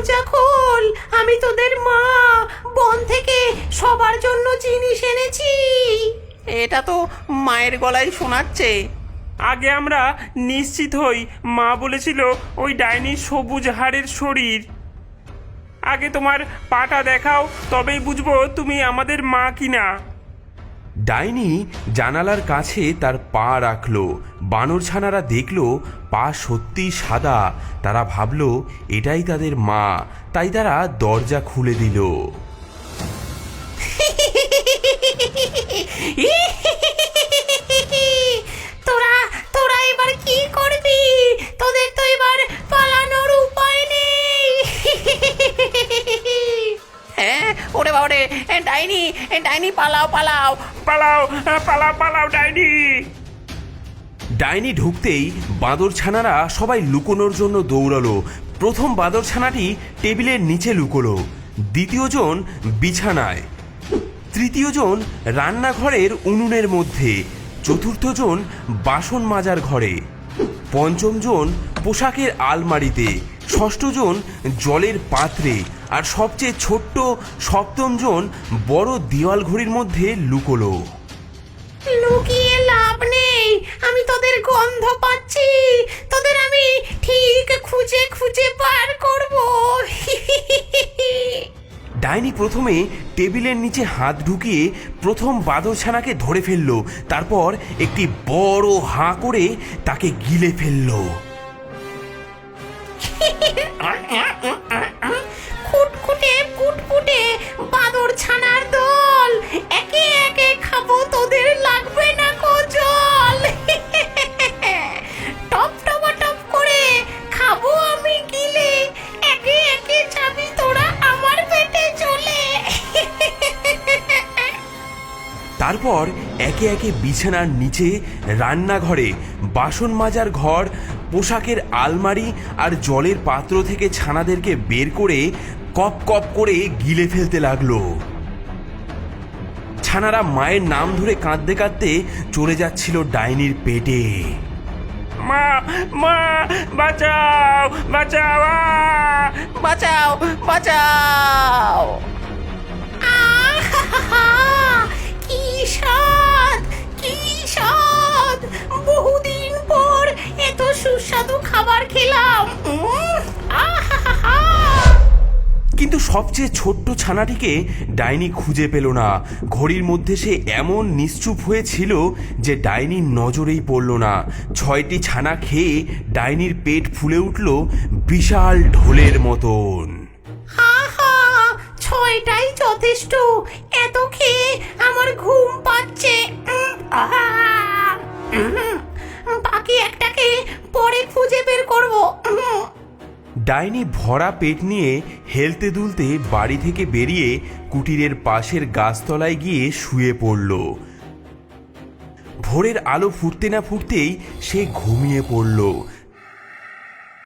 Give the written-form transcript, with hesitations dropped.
দরজা খোল, আমি তোদের মা। বন থেকে সবার জন্য জিনিস এনেছি। এটা তো মায়ের গলায় শোনাচ্ছে। আগে আমরা নিশ্চিত হই, মা বলেছিল ওই ডাইনির সবুজ হাড়ের শরীর। আগে তোমার পাটা দেখাও, তবেই বুঝবো তুমি আমাদের মা কিনা। ডাইনি জানালার কাছে তার পা রাখলো। বানর ছানারা দেখলো পা সত্যি সাদা। তারা ভাবলো এটাই তাদের মা, তাই তারা দরজা খুলে দিল। তোরা তোরা এবার কি করবি? তোদের তো এবার পালানোর উপায় নেই। হ্যাঁ, ওরে বাবারে, ডাইনি ডাইনি, পালাও পালাও। পালাও পালাও পালাও ডাইনি। ডাইনি ঢুকতেই বাঁদর ছানারা সবাই লুকোনোর জন্য দৌড়ালো। প্রথম বাঁদর ছানাটি টেবিলের নিচে লুকোলো, দ্বিতীয়জন বিছানায়, তৃতীয়জন রান্নাঘরের উনুনের মধ্যে, চতুর্থজন বাসন মাজার ঘরে, পঞ্চমজন পোশাকের আলমারিতে, ষষ্ঠজন জলের পাত্রে, আর সবচেয়ে ছোট্ট সপ্তমজন বড় দেওয়াল ঘড়ির মধ্যে লুকোলো। লুকিয়ে লাভ নেই, আমি তোদের গন্ধ পাচ্ছি। তোদের আমি ঠিক খুঁজে খুঁজে বার করব। ডাইনি প্রথমে টেবিলের নিচে হাত ঢুকিয়ে প্রথম বাঁদরছানাকে ধরে ফেললো। তারপর একটি বড় হাঁ করে তাকে গিলে ফেললো। খুটখুটে ফুটফুটে বাদর ছানার দল, একে একে খাবো, তোদের লাগবে না কো জল। টপ টপ টপ করে খাবো আমি গিলে, একে একে যাবি তোরা আমার পেটে চলে। তারপর একে একে বিছানার নিচে, রান্নাঘরে, বাসন মাজার ঘর, পোশাকের আলমারি আর জলের পাত্র থেকে ছানাদেরকে বের করে কপ কপ করে গিলে ফেলতে লাগলো। ছানারা মায়ের নাম ধরে কাঁদতে কাঁদতে চলে যাচ্ছিল ডাইনির পেটে। মা মা, বাঁচাও বাঁচাও, বাঁচাও বাঁচাও। আহা! কি স্বাদ, কি স্বাদ! বহুদিন পর এত সুস্বাদু খাবার খেলাম। আহা! কিন্তু সবচেয়ে ছোট্ট ছানাটিকে ডাইনি খুঁজে পেল না। ঘড়ির মধ্যে সে এমন নিশ্চুপ হয়েছিল যে ডাইনির নজরেই পড়ল না। 6টি ছানা খেয়ে ডাইনির পেট ফুলে উঠল বিশাল ঢোলের মতন। আহা! 6টাই যথেষ্ট। এত খেয়ে আমার ঘুম পাচ্ছে। আহা! বাকি একটাকে পরে খুঁজে বের করব। ডাইনি ভরা পেট নিয়ে হেলতে দুলতে বাড়ি থেকে বেরিয়ে কুটিরের পাশের গাছতলায় গিয়ে শুয়ে পড়ল। ভোরের আলো ফুটতে না ফুটতেই সে ঘুমিয়ে পড়ল।